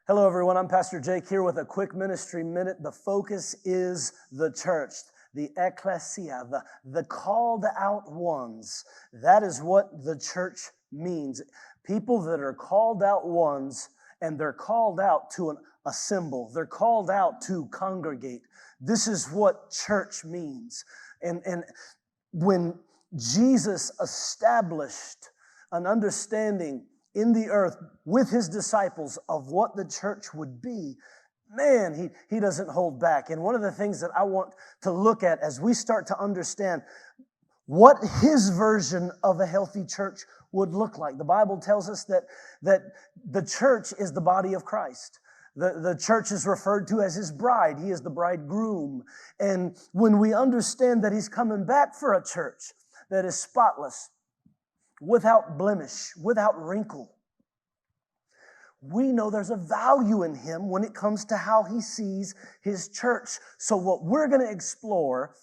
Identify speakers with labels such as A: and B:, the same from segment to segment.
A: Hello, everyone. I'm Pastor Jake here with a quick ministry minute. The focus is the church, the ecclesia, the called out ones. That is what the church means. People that are called out ones, and they're called out to assemble. They're called out to congregate. This is what church means. And when Jesus established an understanding in the earth with his disciples of what the church would be, man, he doesn't hold back. And one of the things that I want to look at as we start to understand what his version of a healthy church would look like. The Bible tells us that the church is the body of Christ. The church is referred to as his bride. He is the bridegroom. And when we understand that he's coming back for a church that is spotless, without blemish, without wrinkle, we know there's a value in him when it comes to how he sees his church. So what we're going to explore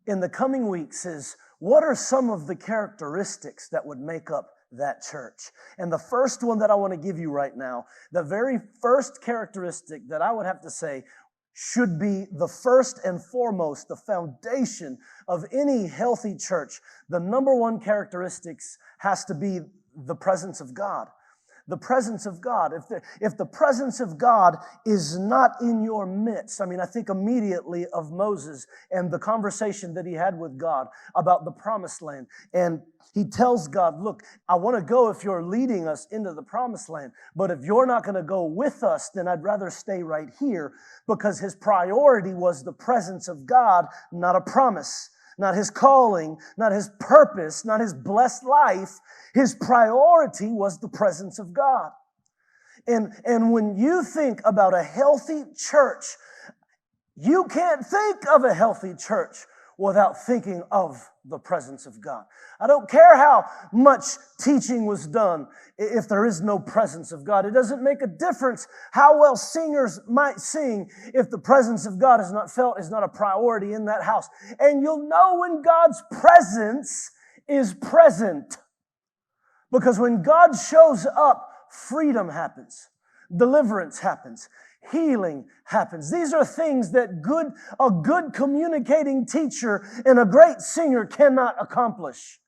A: in the coming weeks is, what are some of the characteristics that would make up that church? And the first one that I want to give you right now, the very first characteristic that I would have to say should be the first and foremost, the foundation of any healthy church. The number one characteristics has to be the presence of God. The presence of God. If the presence of God is not in your midst, I think immediately of Moses and the conversation that he had with God about the promised land. And he tells God, look, I want to go if you're leading us into the promised land. But if you're not going to go with us, then I'd rather stay right here, because his priority was the presence of God, not a promise. Not his calling, not his purpose, not his blessed life. His priority was the presence of God. And when you think about a healthy church, you can't think of a healthy church without thinking of the presence of God. I don't care how much teaching was done if there is no presence of God. It doesn't make a difference how well singers might sing if the presence of God is not felt, is not a priority in that house. And you'll know when God's presence is present. Because when God shows up, freedom happens, deliverance happens, healing happens. These are things that a good communicating teacher and a great singer cannot accomplish.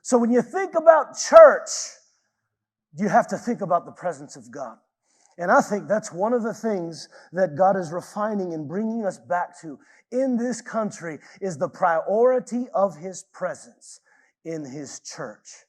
A: So when you think about church, you have to think about the presence of God. And I think that's one of the things that God is refining and bringing us back to in this country, is the priority of his presence in his church.